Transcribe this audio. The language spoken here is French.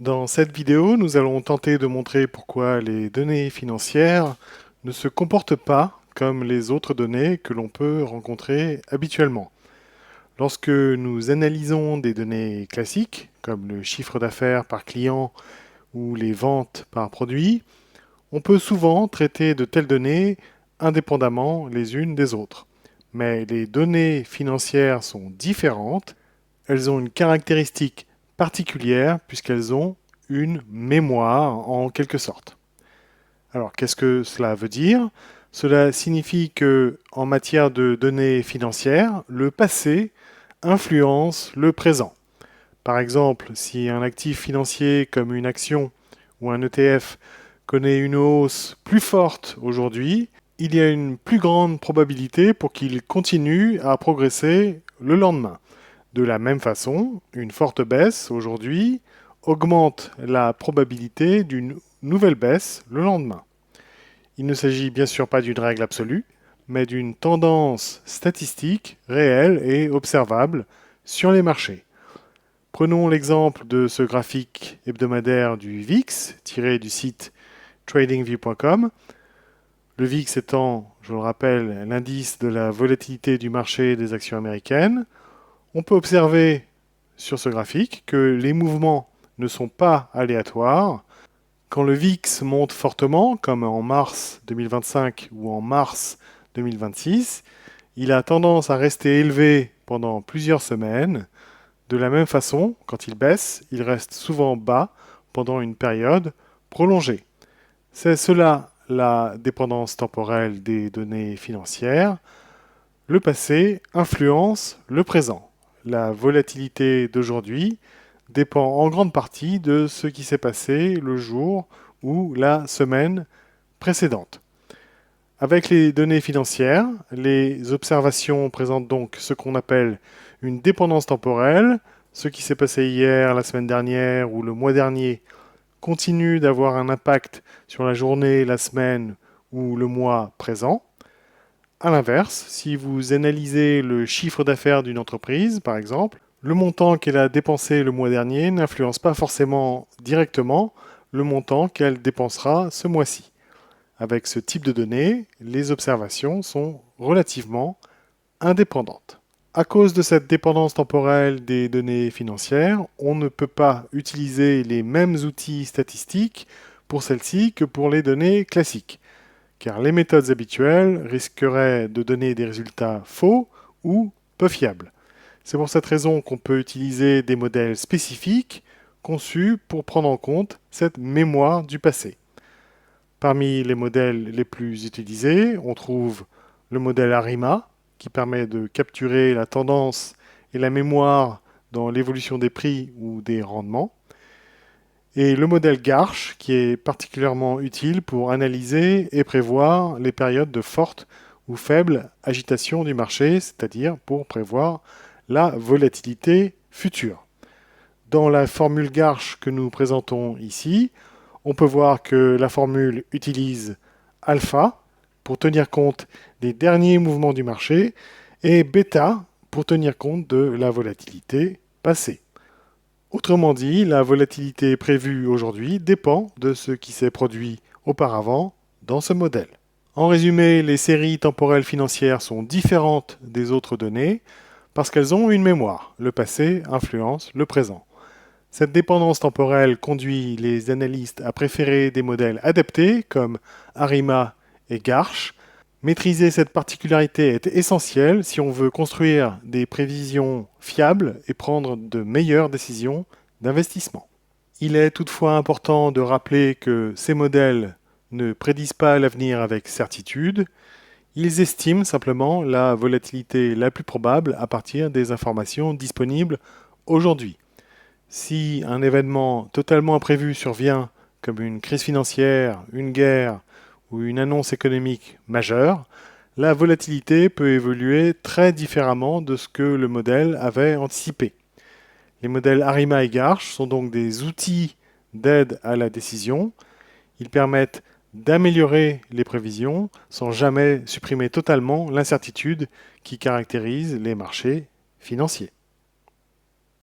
Dans cette vidéo, nous allons tenter de montrer pourquoi les données financières ne se comportent pas comme les autres données que l'on peut rencontrer habituellement. Lorsque nous analysons des données classiques, comme le chiffre d'affaires par client ou les ventes par produit, on peut souvent traiter de telles données indépendamment les unes des autres. Mais les données financières sont différentes. Elles ont une caractéristique particulière puisqu'elles ont une mémoire en quelque sorte. Alors, qu'est-ce que cela veut dire? Cela signifie que, en matière de données financières, le passé influence le présent. Par exemple, si un actif financier comme une action ou un ETF connaît une hausse plus forte aujourd'hui, il y a une plus grande probabilité pour qu'il continue à progresser le lendemain. De la même façon, une forte baisse aujourd'hui augmente la probabilité d'une nouvelle baisse le lendemain. Il ne s'agit bien sûr pas d'une règle absolue, mais d'une tendance statistique réelle et observable sur les marchés. Prenons l'exemple de ce graphique hebdomadaire du VIX, tiré du site tradingview.com. Le VIX étant, je le rappelle, l'indice de la volatilité du marché des actions américaines. On peut observer sur ce graphique que les mouvements ne sont pas aléatoires. Quand le VIX monte fortement, comme en mars 2025 ou en mars 2026, il a tendance à rester élevé pendant plusieurs semaines. De la même façon, quand il baisse, il reste souvent bas pendant une période prolongée. C'est cela la dépendance temporelle des données financières. Le passé influence le présent. La volatilité d'aujourd'hui dépend en grande partie de ce qui s'est passé le jour ou la semaine précédente. Avec les données financières, les observations présentent donc ce qu'on appelle une dépendance temporelle. Ce qui s'est passé hier, la semaine dernière ou le mois dernier continue d'avoir un impact sur la journée, la semaine ou le mois présent. À l'inverse, si vous analysez le chiffre d'affaires d'une entreprise, par exemple, le montant qu'elle a dépensé le mois dernier n'influence pas forcément directement le montant qu'elle dépensera ce mois-ci. Avec ce type de données, les observations sont relativement indépendantes. À cause de cette dépendance temporelle des données financières, on ne peut pas utiliser les mêmes outils statistiques pour celles-ci que pour les données classiques, car les méthodes habituelles risqueraient de donner des résultats faux ou peu fiables. C'est pour cette raison qu'on peut utiliser des modèles spécifiques conçus pour prendre en compte cette mémoire du passé. Parmi les modèles les plus utilisés, on trouve le modèle ARIMA, qui permet de capturer la tendance et la mémoire dans l'évolution des prix ou des rendements, et le modèle Garch, qui est particulièrement utile pour analyser et prévoir les périodes de forte ou faible agitation du marché, c'est-à-dire pour prévoir la volatilité future. Dans la formule Garch que nous présentons ici, on peut voir que la formule utilise alpha pour tenir compte des derniers mouvements du marché et bêta pour tenir compte de la volatilité passée. Autrement dit, la volatilité prévue aujourd'hui dépend de ce qui s'est produit auparavant dans ce modèle. En résumé, les séries temporelles financières sont différentes des autres données parce qu'elles ont une mémoire. Le passé influence le présent. Cette dépendance temporelle conduit les analystes à préférer des modèles adaptés comme ARIMA et Garch. Maîtriser cette particularité est essentiel si on veut construire des prévisions fiables et prendre de meilleures décisions d'investissement. Il est toutefois important de rappeler que ces modèles ne prédisent pas l'avenir avec certitude. Ils estiment simplement la volatilité la plus probable à partir des informations disponibles aujourd'hui. Si un événement totalement imprévu survient, comme une crise financière, une guerre ou une annonce économique majeure, la volatilité peut évoluer très différemment de ce que le modèle avait anticipé. Les modèles ARIMA et Garch sont donc des outils d'aide à la décision. Ils permettent d'améliorer les prévisions sans jamais supprimer totalement l'incertitude qui caractérise les marchés financiers.